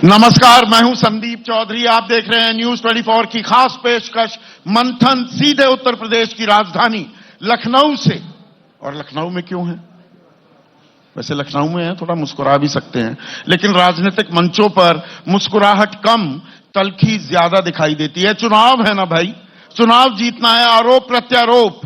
नमस्कार, मैं हूं संदीप चौधरी। आप देख रहे हैं न्यूज 24 की खास पेशकश मंथन सीधे उत्तर प्रदेश की राजधानी लखनऊ से। और लखनऊ में क्यों है? वैसे लखनऊ में है, थोड़ा मुस्कुरा भी सकते हैं, लेकिन राजनीतिक मंचों पर मुस्कुराहट कम, तल्खी ज्यादा दिखाई देती है। चुनाव है ना भाई, चुनाव जीतना है। आरोप प्रत्यारोप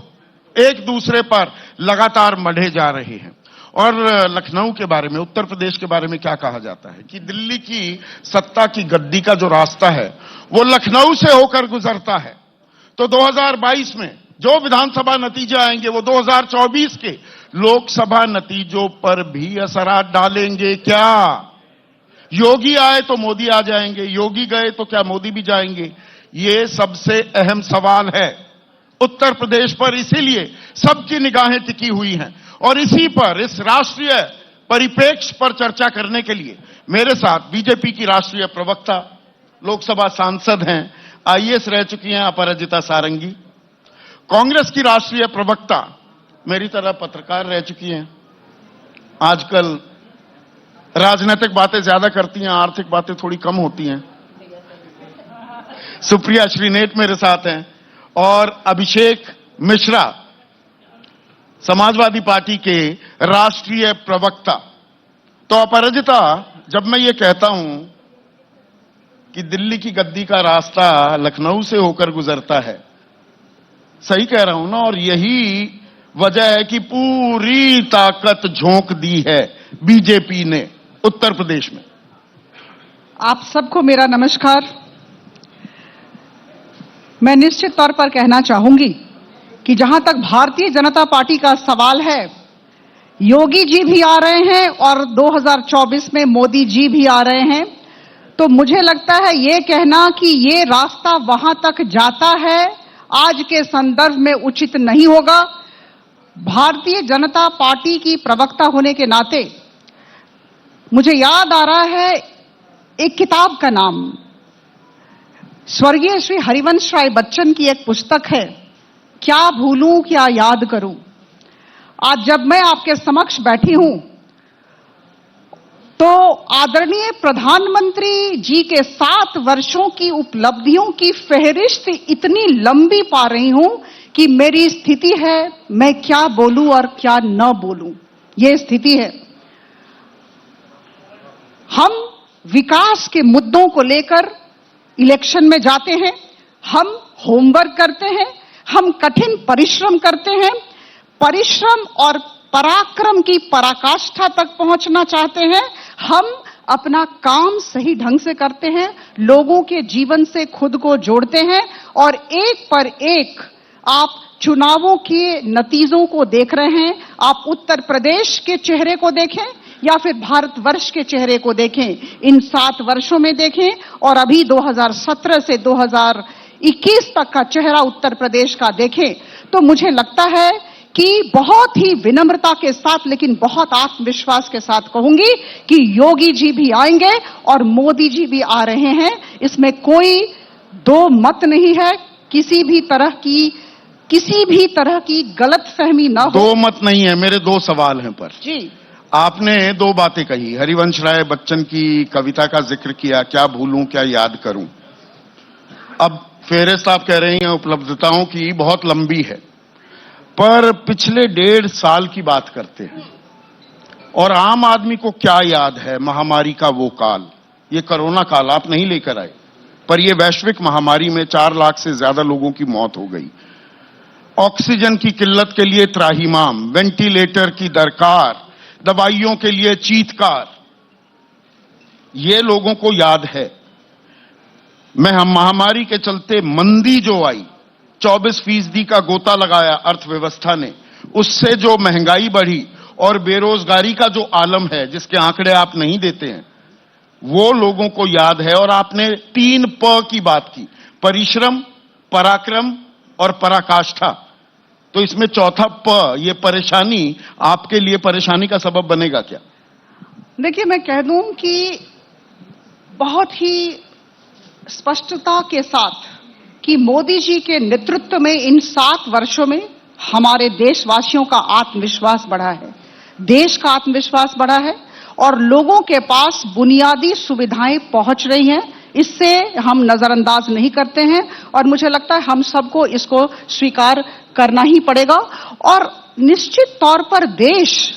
एक दूसरे पर लगातार मढ़े जा रहे हैं। और लखनऊ के बारे में, उत्तर प्रदेश के बारे में क्या कहा जाता है कि दिल्ली की सत्ता की गद्दी का जो रास्ता है वो लखनऊ से होकर गुजरता है। तो 2022 में जो विधानसभा नतीजे आएंगे वो 2024 के लोकसभा नतीजों पर भी असरात डालेंगे क्या? योगी आए तो मोदी आ जाएंगे, योगी गए तो क्या मोदी भी जाएंगे? ये सबसे अहम सवाल है उत्तर प्रदेश पर। इसीलिए सबकी निगाहें टिकी हुई हैं। और इसी पर, इस राष्ट्रीय परिप्रेक्ष्य पर चर्चा करने के लिए मेरे साथ बीजेपी की राष्ट्रीय प्रवक्ता, लोकसभा सांसद हैं, आईएएस रह चुकी हैं अपराजिता सारंगी, कांग्रेस की राष्ट्रीय प्रवक्ता, मेरी तरह पत्रकार रह चुकी हैं, आजकल राजनीतिक बातें ज्यादा करती हैं, आर्थिक बातें थोड़ी कम होती हैं, सुप्रिया श्रीनेत मेरे साथ हैं, और अभिषेक मिश्रा, समाजवादी पार्टी के राष्ट्रीय प्रवक्ता। तो अपराजिता, जब मैं ये कहता हूं कि दिल्ली की गद्दी का रास्ता लखनऊ से होकर गुजरता है, सही कह रहा हूं ना? और यही वजह है कि पूरी ताकत झोंक दी है बीजेपी ने उत्तर प्रदेश में। आप सबको मेरा नमस्कार। मैं निश्चित तौर पर कहना चाहूंगी कि जहां तक भारतीय जनता पार्टी का सवाल है, योगी जी भी आ रहे हैं और 2024 में मोदी जी भी आ रहे हैं। तो मुझे लगता है ये कहना कि ये रास्ता वहां तक जाता है, आज के संदर्भ में उचित नहीं होगा। भारतीय जनता पार्टी की प्रवक्ता होने के नाते मुझे याद आ रहा है एक किताब का नाम, स्वर्गीय श्री हरिवंश राय बच्चन की एक पुस्तक है, क्या भूलूं क्या याद करूं। आज जब मैं आपके समक्ष बैठी हूं तो आदरणीय प्रधानमंत्री जी के 7 वर्षों की उपलब्धियों की फहरिस्त इतनी लंबी पा रही हूं कि मेरी स्थिति है मैं क्या बोलूं और क्या न बोलूं, यह स्थिति है। हम विकास के मुद्दों को लेकर इलेक्शन में जाते हैं, हम होमवर्क करते हैं, हम कठिन परिश्रम करते हैं, परिश्रम और पराक्रम की पराकाष्ठा तक पहुंचना चाहते हैं। हम अपना काम सही ढंग से करते हैं, लोगों के जीवन से खुद को जोड़ते हैं, और एक पर एक आप चुनावों के नतीजों को देख रहे हैं। आप उत्तर प्रदेश के चेहरे को देखें या फिर भारतवर्ष के चेहरे को देखें, इन 7 वर्षों में देखें, और अभी 2017 से 2021 तक का चेहरा उत्तर प्रदेश का देखें, तो मुझे लगता है कि बहुत ही विनम्रता के साथ लेकिन बहुत आत्मविश्वास के साथ कहूंगी कि योगी जी भी आएंगे और मोदी जी भी आ रहे हैं। इसमें कोई दो मत नहीं है। किसी भी तरह की गलतफहमी ना हो। दो मत नहीं है, मेरे 2 सवाल हैं। पर जी, आपने 2 बातें कही। हरिवंश राय बच्चन की कविता का जिक्र किया, क्या भूलूं क्या याद करूं। अब फेहरिस्त आप कह रही हैं उपलब्धताओं की बहुत लंबी है, पर पिछले 1.5 साल की बात करते हैं। और आम आदमी को क्या याद है महामारी का वो काल, ये कोरोना काल आप नहीं लेकर आए, पर ये वैश्विक महामारी में 4 लाख से ज्यादा लोगों की मौत हो गई। ऑक्सीजन की किल्लत के लिए त्राहिमाम, वेंटिलेटर की दरकार, दवाइयों के लिए चीत्कार, ये लोगों को याद है। हम महामारी के चलते मंदी जो आई, 24% का गोता लगाया अर्थव्यवस्था ने, उससे जो महंगाई बढ़ी और बेरोजगारी का जो आलम है जिसके आंकड़े आप नहीं देते हैं, वो लोगों को याद है। और आपने 3 प की बात की, परिश्रम, पराक्रम और पराकाष्ठा। तो इसमें चौथा प, ये परेशानी आपके लिए परेशानी का सबब बनेगा क्या? देखिए, मैं कह दूं कि बहुत ही स्पष्टता के साथ कि मोदी जी के नेतृत्व में इन 7 वर्षों में हमारे देशवासियों का आत्मविश्वास बढ़ा है, देश का आत्मविश्वास बढ़ा है, और लोगों के पास बुनियादी सुविधाएं पहुंच रही हैं। इससे हम नजरअंदाज नहीं करते हैं और मुझे लगता है हम सबको इसको स्वीकार करना ही पड़ेगा। और निश्चित तौर पर देश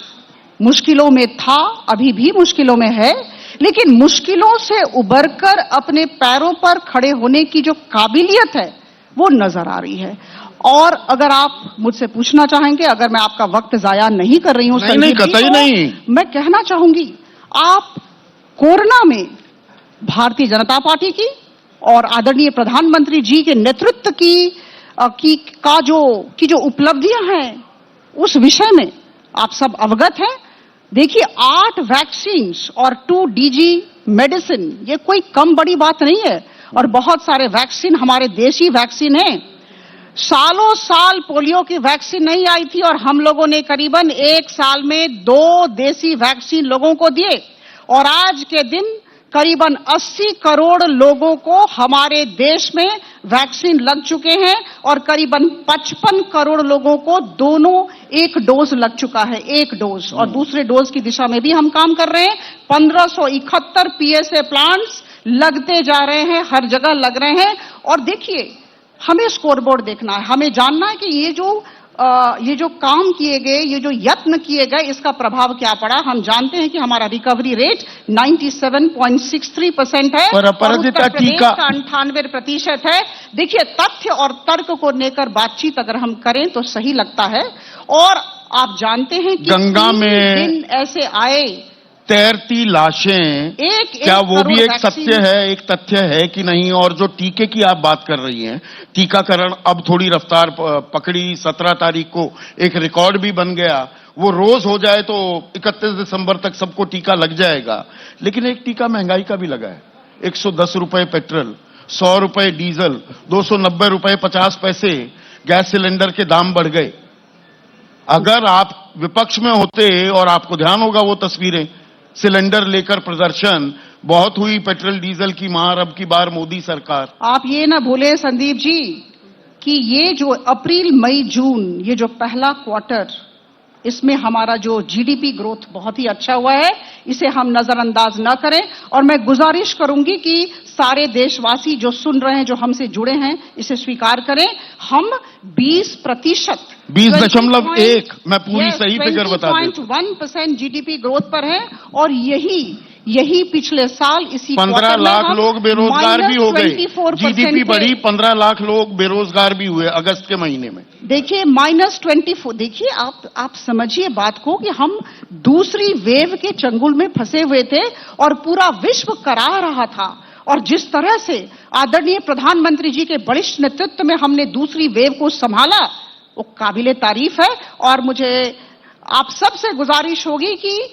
मुश्किलों में था, अभी भी मुश्किलों में है, लेकिन मुश्किलों से उबरकर अपने पैरों पर खड़े होने की जो काबिलियत है वो नजर आ रही है। और अगर आप मुझसे पूछना चाहेंगे, अगर मैं आपका वक्त जाया नहीं कर रही हूं, नहीं, कतई नहीं, मैं कहना चाहूंगी आप कोरोना में भारतीय जनता पार्टी की और आदरणीय प्रधानमंत्री जी के नेतृत्व की जो उपलब्धियां हैं उस विषय में आप सब अवगत हैं। देखिए 8 वैक्सीन और 2 डीजी मेडिसिन, ये कोई कम बड़ी बात नहीं है। और बहुत सारे वैक्सीन हमारे देशी वैक्सीन हैं। सालों साल पोलियो की वैक्सीन नहीं आई थी और हम लोगों ने करीबन 1 साल में 2 देसी वैक्सीन लोगों को दिए। और आज के दिन करीबन 80 करोड़ लोगों को हमारे देश में वैक्सीन लग चुके हैं और करीबन 55 करोड़ लोगों को दोनों एक डोज लग चुका है, एक डोज। और दूसरे डोज की दिशा में भी हम काम कर रहे हैं। 1571 पीएसए प्लांट्स लगते जा रहे हैं, हर जगह लग रहे हैं। और देखिए, हमें स्कोरबोर्ड देखना है, हमें जानना है कि ये जो काम किए गए, ये जो यत्न किए गए, इसका प्रभाव क्या पड़ा। हम जानते हैं कि हमारा रिकवरी रेट 97.63% है और अपराजिता टीका 98% है। देखिए, तथ्य और तर्क को लेकर बातचीत अगर हम करें तो सही लगता है। और आप जानते हैं कि गंगा में दिन ऐसे आए, तैरती लाशें, क्या वो भी एक सत्य है, एक तथ्य है कि नहीं। और जो टीके की आप बात कर रही हैं, टीकाकरण अब थोड़ी रफ्तार पकड़ी, 17 तारीख को एक रिकॉर्ड भी बन गया। वो रोज हो जाए तो 31 दिसंबर तक सबको टीका लग जाएगा। लेकिन एक टीका महंगाई का भी लगा है। 110 रुपए पेट्रोल, 100 रुपए डीजल, 290 रुपए 50 पैसे गैस सिलेंडर के दाम बढ़ गए। अगर आप विपक्ष में होते, और आपको ध्यान होगा वो तस्वीरें, सिलेंडर लेकर प्रदर्शन बहुत हुई, पेट्रोल डीजल की मार। अब की बार मोदी सरकार। आप ये ना भूले संदीप जी कि ये जो अप्रैल मई जून, ये जो पहला क्वार्टर, इसमें हमारा जो जीडीपी ग्रोथ बहुत ही अच्छा हुआ है, इसे हम नजरअंदाज न करें। और मैं गुजारिश करूंगी कि सारे देशवासी जो सुन रहे हैं, जो हमसे जुड़े हैं, इसे स्वीकार करें। हम 20%, 20.1, मैं पूरी सही फिगर बता दूं, 20.1% जीडीपी ग्रोथ पर है। और यही पिछले साल इसी 15 लाख लोग बेरोजगार भी हो गए। जीडीपी बढ़ी, 15 लाख लोग बेरोजगार भी हुए अगस्त के महीने में। देखिए -24, देखिए आप समझिए बात को कि हम दूसरी वेव के चंगुल में फंसे हुए थे और पूरा विश्व करा रहा था। और जिस तरह से आदरणीय प्रधानमंत्री जी के बलिष्ठ नेतृत्व में हमने दूसरी वेव को संभाला, वो काबिले तारीफ है। और मुझे आप सबसे गुजारिश होगी कि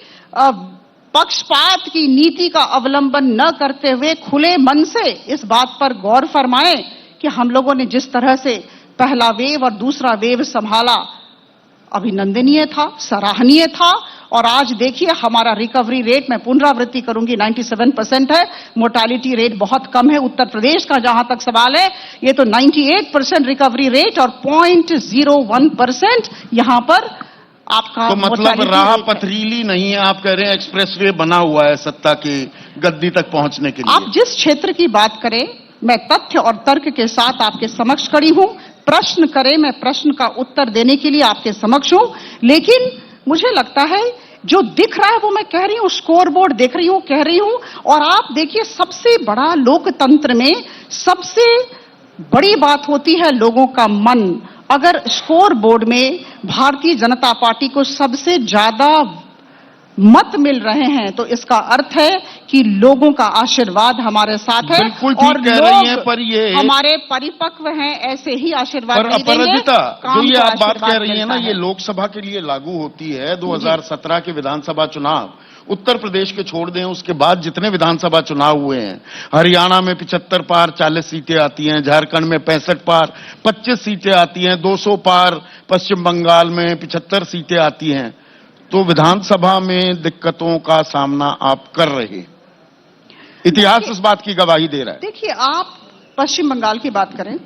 पक्षपात की नीति का अवलंबन न करते हुए खुले मन से इस बात पर गौर फरमाएं कि हम लोगों ने जिस तरह से पहला वेव और दूसरा वेव संभाला, अभिनंदनीय था, सराहनीय था। और आज देखिए हमारा रिकवरी रेट, मैं पुनरावृत्ति करूंगी, 97% है। मोर्टालिटी रेट बहुत कम है। उत्तर प्रदेश का जहां तक सवाल है, ये तो 98% रिकवरी रेट और 0.01% यहां पर आपका। तो मतलब राह पथरीली नहीं है, आप कह रहे हैं एक्सप्रेसवे बना हुआ है सत्ता के गद्दी तक पहुंचने के लिए। आप जिस क्षेत्र की बात करें, मैं तथ्य और तर्क के साथ आपके समक्ष खड़ी हूं। प्रश्न करें, मैं प्रश्न का उत्तर देने के लिए आपके समक्ष हूं। लेकिन मुझे लगता है जो दिख रहा है वो मैं कह रही हूं, स्कोरबोर्ड देख रही हूं, कह रही हूं। और आप देखिए, सबसे बड़ा लोकतंत्र में सबसे बड़ी बात होती है लोगों का मन। अगर स्कोर बोर्ड में भारतीय जनता पार्टी को सबसे ज्यादा मत मिल रहे हैं तो इसका अर्थ है कि लोगों का आशीर्वाद हमारे साथ है। बिल्कुल ठीक कह रही हैं, पर ये हमारे परिपक्व हैं, ऐसे ही आशीर्वाद नहीं देंगे। अपराजिता, जो ये आप बात कह रही हैं ना, ये लोकसभा के लिए लागू होती है। 2017 के विधानसभा चुनाव उत्तर प्रदेश के छोड़ दें, उसके बाद जितने विधानसभा चुनाव हुए हैं, हरियाणा में 75 पार 40 सीटें आती हैं, झारखंड में 65 पार 25 सीटें आती हैं, 200 पार पश्चिम बंगाल में 75 सीटें आती हैं। तो विधानसभा में दिक्कतों का सामना आप कर रहे, इतिहास इस बात की गवाही दे रहा है। देखिए, आप पश्चिम बंगाल की बात करें,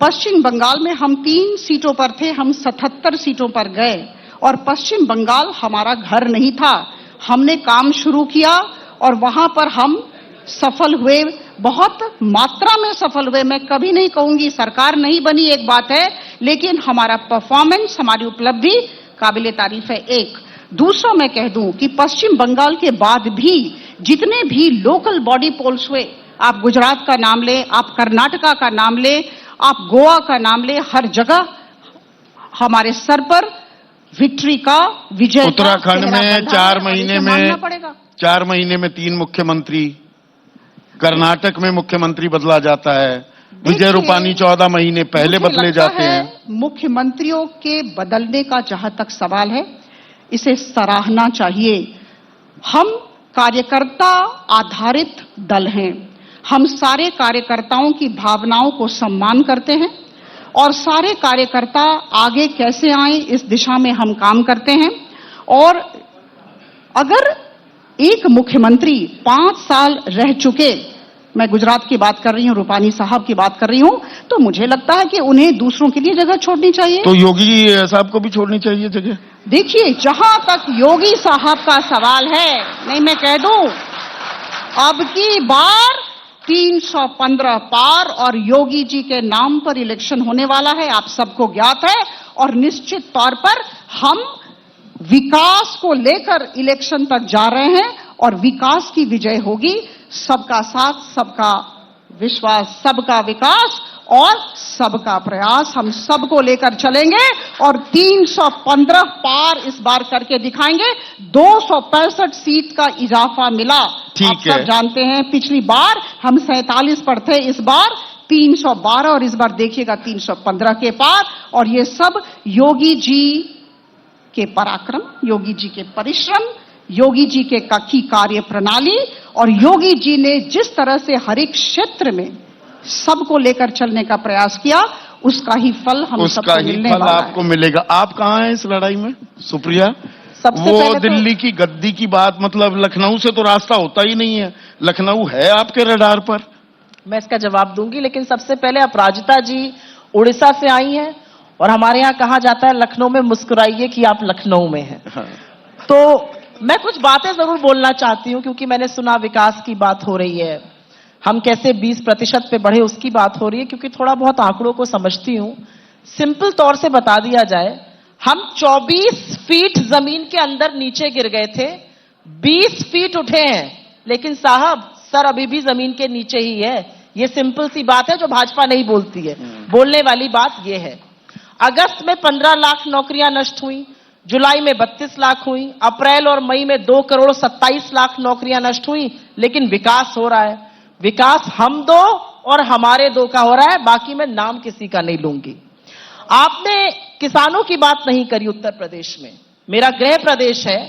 पश्चिम बंगाल में हम 3 सीटों पर थे, हम 77 सीटों पर गए। और पश्चिम बंगाल हमारा घर नहीं था, हमने काम शुरू किया और वहां पर हम सफल हुए, बहुत मात्रा में सफल हुए। मैं कभी नहीं कहूंगी सरकार नहीं बनी, एक बात है, लेकिन हमारा परफॉर्मेंस, हमारी उपलब्धि काबिले तारीफ है। एक दूसरा मैं कह दूं कि पश्चिम बंगाल के बाद भी जितने भी लोकल बॉडी पोल्स हुए, आप गुजरात का नाम ले, आप कर्नाटका का नाम ले, आप गोवा का नाम ले, हर जगह हमारे सर पर विक्ट्री का, विजय का उत्तराखंड सेहरा में बंधा 4 है, महीने और इसे में मानना पड़ेगा। 4 महीने में 3 मुख्यमंत्री, कर्नाटक में मुख्यमंत्री बदला जाता है, विजय रूपानी 14 महीने पहले मुझे बदले लगता जाते है, हैं। मुख्यमंत्रियों के बदलने का जहां तक सवाल है, इसे सराहना चाहिए। हम कार्यकर्ता आधारित दल हैं, हम सारे कार्यकर्ताओं की भावनाओं को सम्मान करते हैं और सारे कार्यकर्ता आगे कैसे आए इस दिशा में हम काम करते हैं। और अगर एक मुख्यमंत्री 5 साल रह चुके, मैं गुजरात की बात कर रही हूं, रूपानी साहब की बात कर रही हूं, तो मुझे लगता है कि उन्हें दूसरों के लिए जगह छोड़नी चाहिए। तो योगी साहब को भी छोड़नी चाहिए जगह। देखिए, जहां तक योगी साहब का सवाल है, नहीं मैं कह दूं, अब की बार 315 पार और योगी जी के नाम पर इलेक्शन होने वाला है, आप सबको ज्ञात है। और निश्चित तौर पर हम विकास को लेकर इलेक्शन तक जा रहे हैं और विकास की विजय होगी। सबका साथ, सबका विश्वास, सबका विकास और सबका प्रयास, हम सबको लेकर चलेंगे और 315 पार इस बार करके दिखाएंगे। 265 सीट का इजाफा मिला, ठीक आप सब है। जानते हैं, पिछली बार हम 47 पर थे, इस बार 312 और इस बार देखिएगा 315 के पार। और ये सब योगी जी के पराक्रम, योगी जी के परिश्रम, योगी जी के की कार्य प्रणाली और योगी जी ने जिस तरह से हर एक क्षेत्र में सबको लेकर चलने का प्रयास किया, उसका ही फल हम सबको मिलने वाला है। आपको मिलेगा। आप कहां हैं इस लड़ाई में सुप्रिया? सबसे वो पहले तो दिल्ली की गद्दी की बात, मतलब लखनऊ से तो रास्ता होता ही नहीं है। लखनऊ है आपके रडार पर? मैं इसका जवाब दूंगी, लेकिन सबसे पहले अपराजिता जी उड़ीसा से आई हैं और हमारे यहाँ कहा जाता है लखनऊ में मुस्कुराइए कि आप लखनऊ में हैं। हाँ। तो मैं कुछ बातें जरूर बोलना चाहती हूं, क्योंकि मैंने सुना विकास की बात हो रही है, हम कैसे 20% पे बढ़े उसकी बात हो रही है, क्योंकि थोड़ा बहुत आंकड़ों को समझती हूं। सिंपल तौर से बता दिया जाए, हम 24 फीट जमीन के अंदर नीचे गिर गए थे, 20 फीट उठे हैं, लेकिन साहब सर अभी भी जमीन के नीचे ही है। ये सिंपल सी बात है जो भाजपा नहीं बोलती है। बोलने वाली बात ये है, अगस्त में 15 लाख नौकरियां नष्ट हुई, जुलाई में 32 लाख हुई, अप्रैल और मई में 2 करोड़ 27 लाख नौकरियां नष्ट हुई, लेकिन विकास हो रहा है। विकास हम दो और हमारे दो का हो रहा है, बाकी मैं नाम किसी का नहीं लूंगी। आपने किसानों की बात नहीं करी उत्तर प्रदेश में, मेरा गृह प्रदेश है,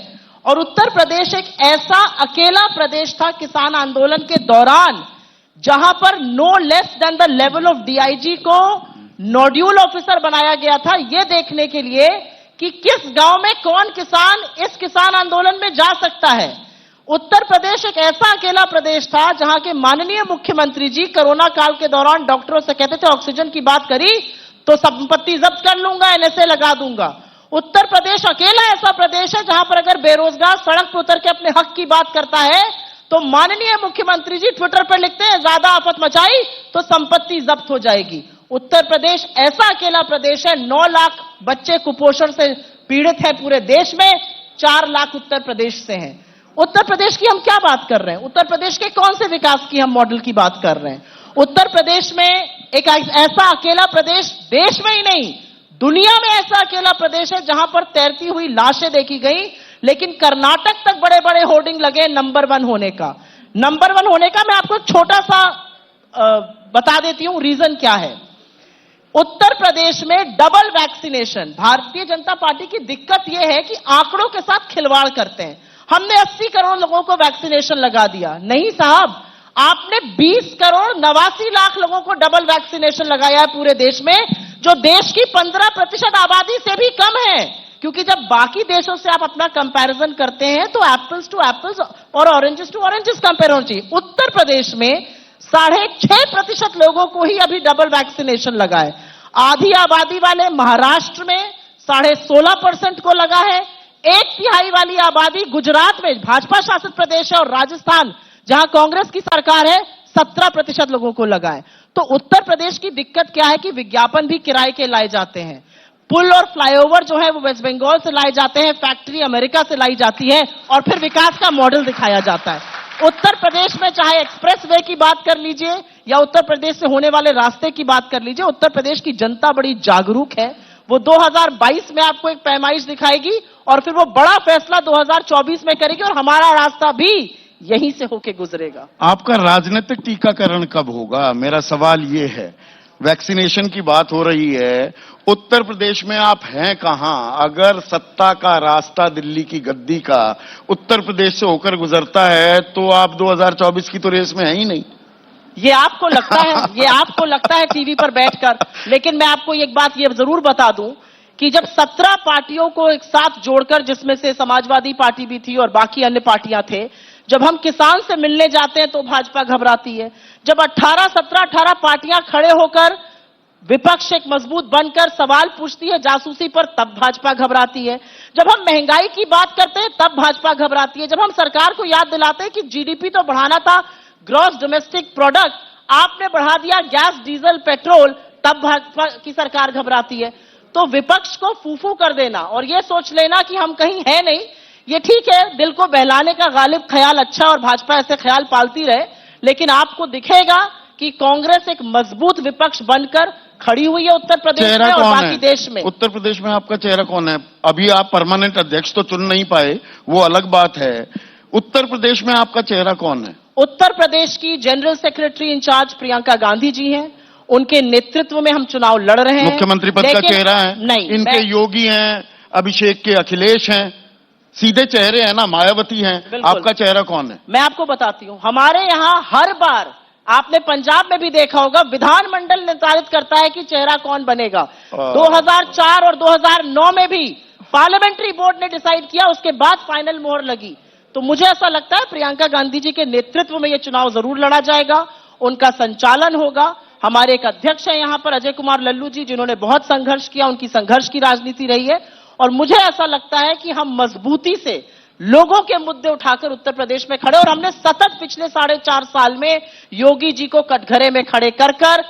और उत्तर प्रदेश एक ऐसा अकेला प्रदेश था किसान आंदोलन के दौरान जहां पर no less than the level of DIG को नोड्यूल ऑफिसर बनाया गया था, यह देखने के लिए कि किस गांव में कौन किसान इस किसान आंदोलन में जा सकता है। उत्तर प्रदेश एक ऐसा अकेला प्रदेश था जहां के माननीय मुख्यमंत्री जी कोरोना काल के दौरान डॉक्टरों से कहते थे ऑक्सीजन की बात करी तो संपत्ति जब्त कर लूंगा, एनएसए लगा दूंगा। उत्तर प्रदेश अकेला ऐसा प्रदेश है जहां पर अगर बेरोजगार सड़क पर उतर के अपने हक की बात करता है तो माननीय मुख्यमंत्री जी ट्विटर पर लिखते हैं ज्यादा आफत मचाई तो संपत्ति जब्त हो जाएगी। उत्तर प्रदेश ऐसा अकेला प्रदेश है, 9 लाख बच्चे कुपोषण से पीड़ित है पूरे देश में, 4 लाख उत्तर प्रदेश से हैं। उत्तर प्रदेश की हम क्या बात कर रहे हैं? उत्तर प्रदेश के कौन से विकास की हम मॉडल की बात कर रहे हैं? उत्तर प्रदेश में एक ऐसा अकेला प्रदेश, देश में ही नहीं दुनिया में ऐसा अकेला प्रदेश है जहां पर तैरती हुई लाशें देखी गई, लेकिन कर्नाटक तक बड़े बड़े होर्डिंग लगे नंबर 1 होने का। नंबर 1 होने का मैं आपको छोटा सा बता देती हूं रीजन क्या है। उत्तर प्रदेश में double vaccination, Bharatiya Janata party की दिक्कत यह है कि आंकड़ों के साथ खिलवाड़ करते हैं। हमने 80 करोड़ लोगों को वैक्सीनेशन लगा दिया, नहीं साहब, आपने 20 करोड़ 89 लाख लोगों को डबल वैक्सीनेशन लगाया है पूरे देश में, जो देश की 15% आबादी से भी कम है। क्योंकि जब बाकी देशों से आप अपना कंपैरिजन करते हैं तो एप्पल्स टू एप्पल्स और ऑरेंजेस टू ऑरेंजेस कंपेयर होना चाहिए। उत्तर प्रदेश में 6.5% लोगों को ही अभी डबल वैक्सीनेशन लगा है। आधी आबादी वाले महाराष्ट्र में 16.5% को लगा है, एक तिहाई वाली आबादी गुजरात में भाजपा शासित प्रदेश है और राजस्थान जहां कांग्रेस की सरकार है 17% लोगों को लगा है। तो उत्तर प्रदेश की दिक्कत क्या है कि विज्ञापन भी किराए के लाए जाते हैं, पुल और फ्लाईओवर जो है वो वेस्ट बंगाल से लाए जाते हैं, फैक्ट्री अमेरिका से लाई जाती है और फिर विकास का मॉडल दिखाया जाता है। उत्तर प्रदेश में चाहे एक्सप्रेस वे की बात कर लीजिए या उत्तर प्रदेश से होने वाले रास्ते की बात कर लीजिए, उत्तर प्रदेश की जनता बड़ी जागरूक है। वो 2022 में आपको एक पैमाइश दिखाएगी और फिर वो बड़ा फैसला 2024 में करेगी और हमारा रास्ता भी यहीं से होके गुजरेगा। आपका राजनीतिक टीकाकरण कब होगा, मेरा सवाल ये है। वैक्सीनेशन की बात हो रही है, उत्तर प्रदेश में आप हैं कहां? अगर सत्ता का रास्ता दिल्ली की गद्दी का उत्तर प्रदेश से होकर गुजरता है तो आप 2024 की तो रेस में है ही नहीं। ये आपको लगता है टीवी पर बैठकर, लेकिन मैं आपको एक बात ये जरूर बता दूं कि जब 17 पार्टियों को एक साथ जोड़कर, जिसमें से समाजवादी पार्टी भी थी और बाकी अन्य पार्टियां थे, जब हम किसान से मिलने जाते हैं तो भाजपा घबराती है। जब 18 पार्टियां खड़े होकर विपक्ष एक मजबूत बनकर सवाल पूछती है जासूसी पर, तब भाजपा घबराती है। जब हम महंगाई की बात करते हैं तब भाजपा घबराती है। जब हम सरकार को याद दिलाते हैं कि जीडीपी तो बढ़ाना था, ग्रॉस डोमेस्टिक प्रोडक्ट आपने बढ़ा दिया गैस डीजल पेट्रोल, तब भाजपा की सरकार घबराती है। तो विपक्ष को फूफू कर देना और यह सोच लेना कि हम कहीं है नहीं, ये ठीक है, दिल को बहलाने का गालिब ख्याल अच्छा और भाजपा ऐसे ख्याल पालती रहे, लेकिन आपको दिखेगा कि कांग्रेस एक मजबूत विपक्ष बनकर खड़ी हुई है उत्तर प्रदेश में और बाकी देश में। उत्तर प्रदेश में आपका चेहरा कौन है? अभी आप परमानेंट अध्यक्ष तो चुन नहीं पाए, वो अलग बात है। उत्तर प्रदेश में आपका चेहरा कौन है? उत्तर प्रदेश की general secretary in charge Priyanka Gandhi ji हैं, उनके नेतृत्व में हम चुनाव लड़ रहे हैं। मुख्यमंत्री पद का चेहरा है? नहीं, इनके योगी हैं, अभिषेक के अखिलेश हैं, सीधे चेहरे हैं ना, मायावती हैं। आपका चेहरा कौन है? मैं आपको बताती हूं, हमारे यहां हर बार, आपने पंजाब में भी देखा होगा, विधानमंडल निर्धारित करता है कि चेहरा कौन बनेगा। 2004 और 2009 में भी पार्लियामेंट्री बोर्ड ने डिसाइड किया, उसके बाद फाइनल मोहर लगी। तो मुझे ऐसा लगता है प्रियंका गांधी जी के नेतृत्व में यह चुनाव जरूर लड़ा जाएगा, उनका संचालन होगा। हमारे एक अध्यक्ष है यहां पर, अजय कुमार लल्लू जी, जिन्होंने बहुत संघर्ष किया, उनकी संघर्ष की राजनीति रही है और मुझे ऐसा लगता है कि हम मजबूती से लोगों के मुद्दे उठाकर उत्तर प्रदेश में खड़े, और हमने सतत पिछले 4.5 साल में योगी जी को कटघरे में खड़े कर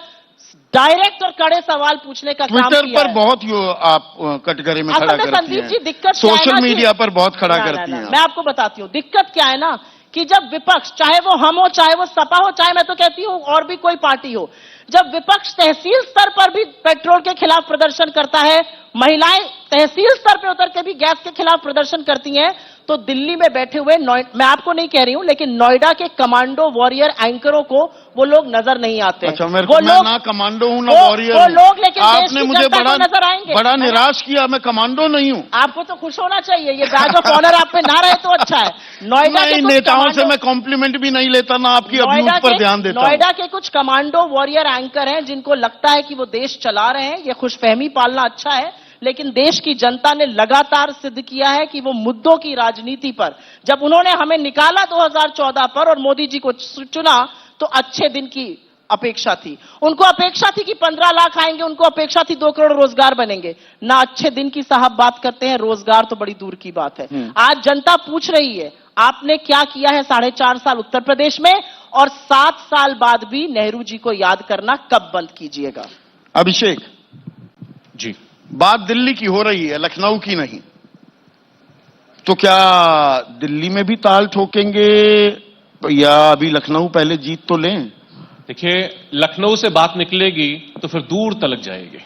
डायरेक्ट और कड़े सवाल पूछने का काम किया है। ट्विटर पर बहुत आप कटघरे में खड़ा करती हैं। संदीप जी, दिक्कत सोशल मीडिया पर बहुत खड़ा करती हैं। मैं आपको बताती हूँ दिक्कत क्या है ना, कि जब विपक्ष, चाहे वो हम हो, चाहे वो सपा हो, चाहे मैं तो कहती हूँ और भी कोई पार्टी हो, जब विपक्ष तहसील स्तर पर भी पेट्रोल के खिलाफ प्रदर्शन करता है, महिलाएं तहसील स्तर पर उतर के भी गैस के खिलाफ प्रदर्शन करती हैं, तो दिल्ली में बैठे हुए, मैं आपको नहीं कह रही हूं, लेकिन नोएडा के कमांडो वॉरियर एंकरों को वो लोग नजर नहीं आते। अच्छा, मैं ना कमांडो हूं ना वॉरियर वो लोग, लेकिन आपने मुझे नजर आएंगे, बड़ा निराश किया। मैं कमांडो नहीं हूं। आपको तो खुश होना चाहिए, ये बैज ऑफ ऑनर आप पे ना रहे तो अच्छा है। नोएडा के नेताओं से मैं कॉम्प्लीमेंट भी नहीं लेता, ना आपकी अब्यूज पर ध्यान देता। नोएडा के कुछ कमांडो वॉरियर एंकर हैं जिनको लगता है कि वो देश चला रहे हैं, ये खुशफहमी पालना अच्छा है, लेकिन देश की जनता ने लगातार सिद्ध किया है कि वो मुद्दों की राजनीति पर, जब उन्होंने हमें निकाला 2014 पर और मोदी जी को चुना, तो अच्छे दिन की अपेक्षा थी। उनको अपेक्षा थी कि 15 लाख आएंगे, उनको अपेक्षा थी 2 करोड़ रोजगार बनेंगे। ना अच्छे दिन की साहब बात करते हैं, रोजगार तो बड़ी दूर की बात है। आज जनता पूछ रही है आपने क्या किया है 4.5 साल उत्तर प्रदेश में, और 7 साल बाद भी नेहरू जी को याद करना कब बंद कीजिएगा? अभिषेक जी, बात दिल्ली की हो रही है, लखनऊ की नहीं, तो क्या दिल्ली में भी ताल ठोकेंगे या अभी लखनऊ पहले जीत तो लें? देखिए, लखनऊ से बात निकलेगी तो फिर दूर तक जाएगी,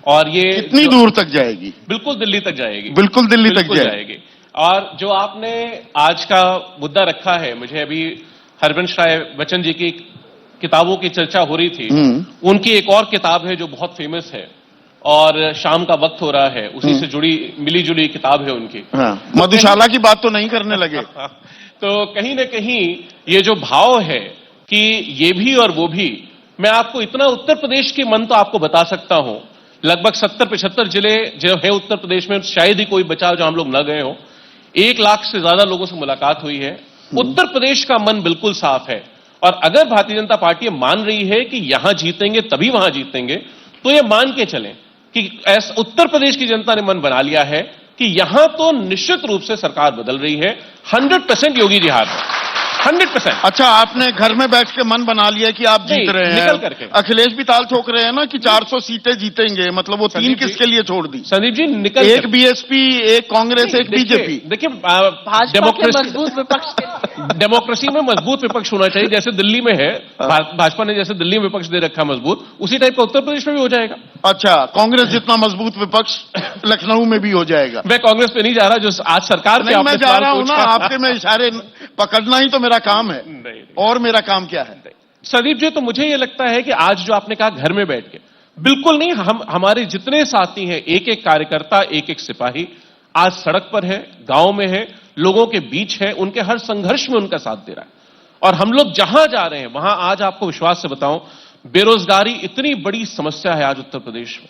और ये कितनी दूर तक जाएगी? बिल्कुल दिल्ली तक जाएगी, बिल्कुल दिल्ली तक जाएगी। और जो आपने आज का मुद्दा रखा है, मुझे अभी हरिवंश राय बच्चन जी की किताबों की चर्चा हो रही थी, उनकी एक और किताब है जो बहुत फेमस है और शाम का वक्त हो रहा है, उसी से जुड़ी मिली जुली किताब है उनकी। हाँ, मधुशाला की बात तो नहीं करने लगे। तो कहीं ना कहीं ये जो भाव है कि ये भी और वो भी, मैं आपको इतना उत्तर प्रदेश के मन तो आपको बता सकता हूं, लगभग 70-75 जिले जो है उत्तर प्रदेश में, शायद ही कोई बचा जो हम लोग न गए हो। 1 लाख से ज्यादा लोगों से मुलाकात हुई है। उत्तर प्रदेश का मन बिल्कुल साफ है, और अगर भारतीय जनता पार्टी मान रही है कि यहां जीतेंगे तभी वहां जीतेंगे, तो ये मान के चलें कि उत्तर प्रदेश की जनता ने मन बना लिया है कि यहां तो निश्चित रूप से सरकार बदल रही है। 100% योगी जी हार है, 100%। अच्छा, आपने घर में बैठ के मन बना लिया कि आप जीत नहीं, रहे हैं। निकल करके। अखिलेश भी ताल ठोक रहे हैं ना कि 400 सीटें जीतेंगे, मतलब वो 3 संदीप जी- किसके लिए छोड़ दी? संदीप जी निकल एक बीएसपी, एक कांग्रेस, एक बीजेपी। देखिए भाजपा के डेमोक्रेसी मजबूत विपक्ष के डेमोक्रेसी में मजबूत विपक्ष होना चाहिए, जैसे दिल्ली में है। भाजपा ने जैसे दिल्ली में विपक्ष दे रखा मजबूत, उसी टाइप का उत्तर प्रदेश में भी हो जाएगा। अच्छा, कांग्रेस जितना मजबूत विपक्ष लखनऊ में भी हो जाएगा। मैं कांग्रेस पे नहीं जा रहा, जो आज सरकार पे नहीं, आपने मैं जा सवाल रहा हूं ना, पूछा। आपके मैं इशारे पकड़ना ही तो मेरा काम है। नहीं। और मेरा काम क्या है? संदीप जी, तो मुझे ये लगता है कि आज जो आपने कहा घर में बैठ के, बिल्कुल नहीं। हमारे जितने साथी हैं, एक एक कार्यकर्ता, एक एक सिपाही आज सड़क पर है, गांव में है, लोगों के बीच है, उनके हर संघर्ष में उनका साथ दे रहा है। और हम लोग जहां जा रहे हैं वहां, आज आपको विश्वास से बताऊं, बेरोजगारी इतनी बड़ी समस्या है आज उत्तर प्रदेश में,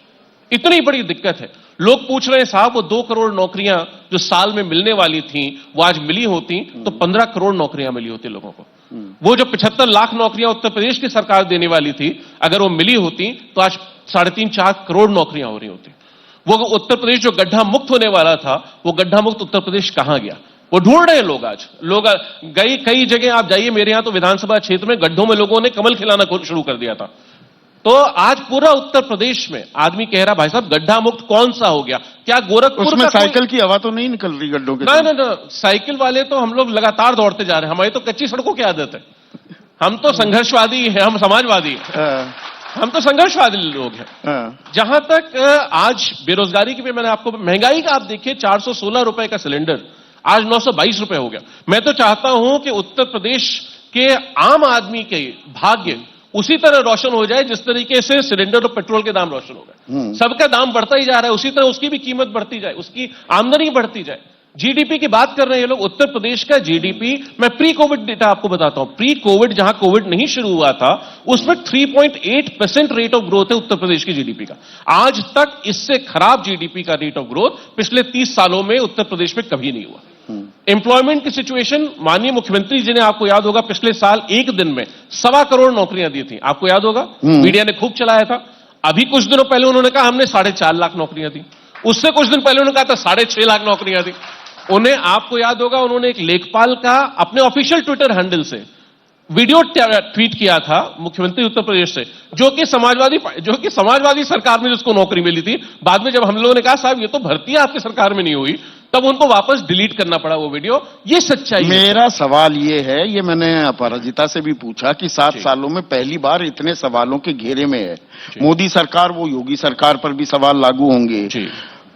इतनी बड़ी दिक्कत है। लोग पूछ रहे हैं साहब, वो 2 करोड़ नौकरियां जो साल में मिलने वाली थी, वो आज मिली होती तो 15 करोड़ नौकरियां मिली होती लोगों को। वो जो 75 लाख नौकरियां उत्तर प्रदेश की सरकार देने वाली थी, अगर वो मिली होती तो आज 3.5-4 करोड़ नौकरियां हो रही होती। वो उत्तर प्रदेश जो गड्ढा मुक्त होने वाला था, वो गड्ढा मुक्त उत्तर प्रदेश कहां गया? वो ढूंढ रहे हैं लोग। आज लोग गई, कई जगह आप जाइए, मेरे यहां तो विधानसभा क्षेत्र में गड्ढों में लोगों ने कमल खिलाना शुरू कर दिया था। तो आज पूरा उत्तर प्रदेश में आदमी कह रहा, भाई साहब गड्ढा मुक्त कौन सा हो गया? क्या गोरखपुर उसमें का साइकिल की हवा तो नहीं निकल रही गड्ढों के? ना, साइकिल वाले तो हम लोग लगातार दौड़ते जा रहे हैं। हमारी तो कच्ची सड़कों की आदत है। हम तो संघर्षवादी हैं, हम समाजवादी हैं, हम तो संघर्षवादी लोग हैं। जहां तक आज बेरोजगारी की भी, मैंने आपको महंगाई का आप देखिए, 416 रुपए का सिलेंडर आज 922 रुपए हो गया। मैं तो चाहता हूं कि उत्तर प्रदेश के आम आदमी के भाग्य उसी तरह रोशन हो जाए जिस तरीके से सिलेंडर और पेट्रोल के दाम रोशन हो गए। सबका दाम बढ़ता ही जा रहा है, उसी तरह उसकी भी कीमत बढ़ती जाए, उसकी आमदनी बढ़ती जाए। जीडीपी की बात कर रहे हैं ये लोग। उत्तर प्रदेश का जीडीपी, मैं प्री कोविड डेटा आपको बताता हूं। प्री कोविड, जहां कोविड नहीं शुरू हुआ था, उसमें 3.8% रेट ऑफ ग्रोथ है उत्तर प्रदेश की जीडीपी का। आज तक इससे खराब जीडीपी का रेट ऑफ ग्रोथ पिछले 30 सालों में उत्तर प्रदेश में कभी नहीं हुआ। एम्प्लॉयमेंट की सिचुएशन, माननीय मुख्यमंत्री जी ने, आपको याद होगा, पिछले साल एक दिन में 1.25 करोड़ नौकरियां दी थी, आपको याद होगा, मीडिया ने खूब चलाया था। अभी कुछ दिनों पहले उन्होंने कहा हमने 4.5 लाख नौकरियां दी। उससे कुछ दिन पहले उन्होंने कहा था 6.5 लाख नौकरियां दी। उन्हें, आपको याद होगा, उन्होंने एक लेखपाल का अपने ऑफिशियल ट्विटर हैंडल से वीडियो ट्वीट किया था मुख्यमंत्री उत्तर प्रदेश से, जो कि समाजवादी सरकार में जिसको नौकरी मिली थी। बाद में जब हम लोगों ने कहा साहब ये तो भर्ती आपकी सरकार में नहीं हुई, तब उनको वापस डिलीट करना पड़ा वो वीडियो। ये सच्चाई है। मेरा सवाल ये है, ये मैंने अपराजिता से भी पूछा कि 7 सालों में पहली बार इतने सवालों के घेरे में है मोदी सरकार, वो योगी सरकार पर भी सवाल लागू होंगे,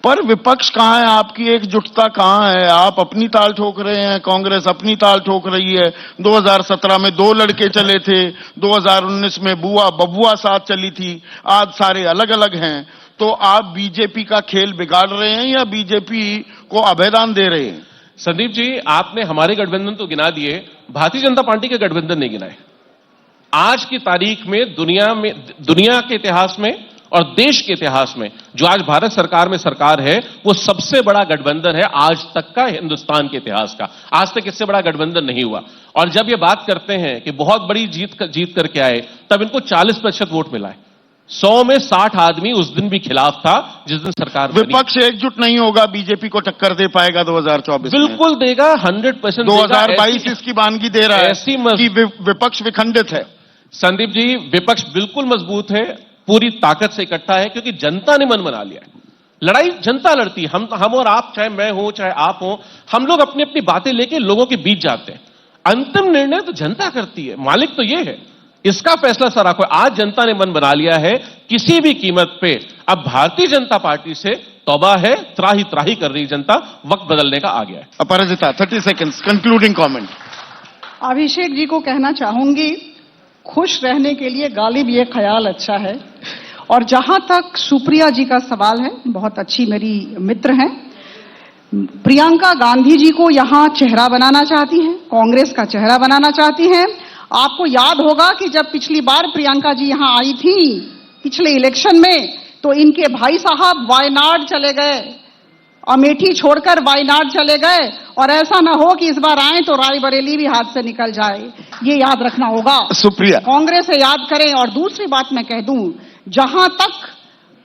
पर विपक्ष कहां है? आपकी एकजुटता कहां है? आप अपनी ताल ठोक रहे हैं, कांग्रेस अपनी ताल ठोक रही है। 2017 में 2 लड़के चले थे, 2019 में बुआ बबुआ साथ चली थी, आज सारे अलग अलग हैं। तो आप बीजेपी का खेल बिगाड़ रहे हैं या बीजेपी को अभयदान दे रहे हैं? संदीप जी, आपने हमारे गठबंधन तो गिना दिए, भारतीय जनता पार्टी के गठबंधन नहीं गिनाए। आज की तारीख में दुनिया के इतिहास में और देश के इतिहास में जो आज भारत सरकार में सरकार है, वो सबसे बड़ा गठबंधन है आज तक का हिंदुस्तान के इतिहास का। आज तक इससे बड़ा गठबंधन नहीं हुआ। और जब ये बात करते हैं कि बहुत बड़ी जीत करके आए, तब इनको 40% वोट मिला है। 100 में 60 आदमी उस दिन भी खिलाफ था जिस दिन सरकार बनी। विपक्ष एकजुट नहीं होगा, बीजेपी को टक्कर दे पाएगा 2024 में? बिल्कुल देगा, 100% 2022 इसकी वानगी दे रहा है कि विपक्ष विखंडित है। संदीप जी, विपक्ष बिल्कुल मजबूत है, पूरी ताकत से इकट्ठा है, क्योंकि जनता ने मन बना लिया है। लड़ाई जनता लड़ती है, हम और आप, चाहे मैं हूं चाहे आप हो, हम लोग अपनी अपनी बातें लेके लोगों के बीच जाते हैं। अंतिम निर्णय तो जनता करती है, मालिक तो ये है, इसका फैसला सर रखो। आज जनता ने मन बना लिया है, किसी भी कीमत पे अब भारतीय जनता पार्टी से तौबा है, त्राही त्राही कर रही जनता, वक्त बदलने का आ गया है। अपराजिता, 30 seconds, concluding comment. Abhishek ji को कहना चाहूंगी, खुश रहने के लिए गालिब ये ख्याल अच्छा है। और जहां तक सुप्रिया जी का सवाल है, बहुत अच्छी मेरी मित्र हैं, प्रियंका गांधी जी को यहां चेहरा बनाना चाहती हैं, कांग्रेस का चेहरा बनाना चाहती हैं। आपको याद होगा कि जब पिछली बार प्रियंका जी यहां आई थी पिछले इलेक्शन में, तो इनके भाई साहब वायनाड चले गए, अमेठी छोड़कर वायनाड चले गए। और ऐसा ना हो कि इस बार आए तो रायबरेली भी हाथ से निकल जाए, ये याद रखना होगा। सुप्रिया, कांग्रेस से याद करें। और दूसरी बात मैं कह दूं, जहां तक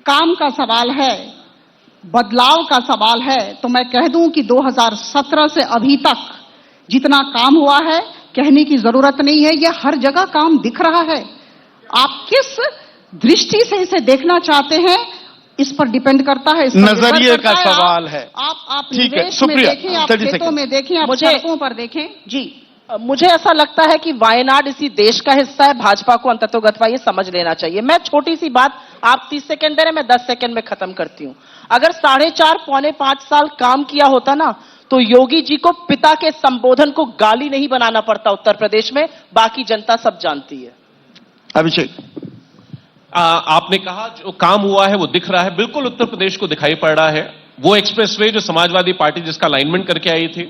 काम का सवाल है, बदलाव का सवाल है तो मैं कह दूं कि 2017 से अभी तक जितना काम हुआ है कहने की जरूरत नहीं है। यह हर जगह काम दिख रहा है। आप किस दृष्टि से इसे देखना चाहते हैं इस पर डिपेंड करता है, इस पर निर्भर नजरिए करता का सवाल है। आप ठीक है, निवेश में सुप्रिया, देखें, आप 30 खेतों सेकंड। में देखें, आप सड़कों पर देखें। जी, मुझे ऐसा लगता है कि वायनाड इसी देश का हिस्सा है। भाजपा को अंततोगत्वा ये समझ लेना चाहिए। मैं छोटी सी बात, आप 30 सेकंड दे रहे, मैं 10 सेकंड में खत्म करती हूं। अगर 4.5 पौने 5 साल काम किया होता ना तो योगी जी को पिता के संबोधन को गाली नहीं बनाना पड़ता उत्तर प्रदेश में। बाकी जनता सब जानती है। अभिषेक, आपने कहा जो काम हुआ है वो दिख रहा है, बिल्कुल उत्तर प्रदेश को दिखाई पड़ रहा है। वो एक्सप्रेसवे जो समाजवादी पार्टी जिसका अलाइनमेंट करके आई थी,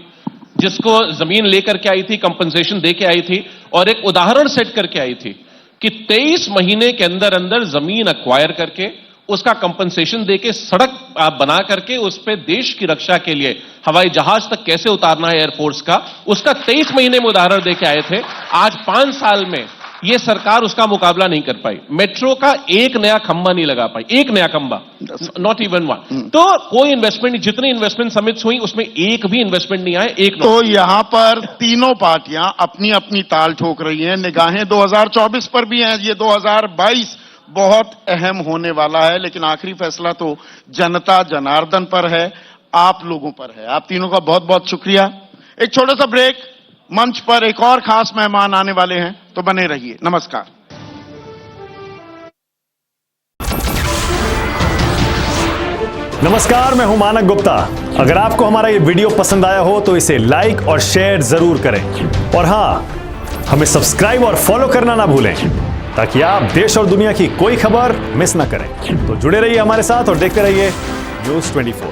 जिसको जमीन लेकर के आई थी, कंपनसेशन दे के आई थी और एक उदाहरण सेट करके आई थी कि 23 महीने के अंदर अंदर जमीन अक्वायर करके उसका कंपनसेशन देके सड़क बना करके उस पे देश की रक्षा के लिए हवाई जहाज तक कैसे उतारना है एयरफोर्स का, उसका 23 महीने में उदाहरण देके आए थे। आज 5 साल में यह सरकार उसका मुकाबला नहीं कर पाई। मेट्रो का एक नया खंबा नहीं लगा पाई, एक नया खंबा, नॉट इवन वन। तो कोई इन्वेस्टमेंट, जितनी इन्वेस्टमेंट समिट्स हुई उसमें एक भी इन्वेस्टमेंट नहीं आए। एक तो यहां पर तीनों पार्टियां अपनी अपनी ताल ठोक रही हैं। निगाहें 2024 पर भी हैं। ये 2022 बहुत अहम होने वाला है, लेकिन आखिरी फैसला तो जनता जनार्दन पर है, आप लोगों पर है। आप तीनों का बहुत बहुत शुक्रिया। एक छोटा सा ब्रेक, मंच पर एक और खास मेहमान आने वाले हैं, तो बने रहिए। नमस्कार। नमस्कार, मैं हूं मानक गुप्ता। अगर आपको हमारा ये वीडियो पसंद आया हो तो इसे लाइक और शेयर जरूर करें और हां, हमें सब्सक्राइब और फॉलो करना ना भूलें ताकि आप देश और दुनिया की कोई खबर मिस ना करें। तो जुड़े रहिए हमारे साथ और देखते रहिए न्यूज़ 24।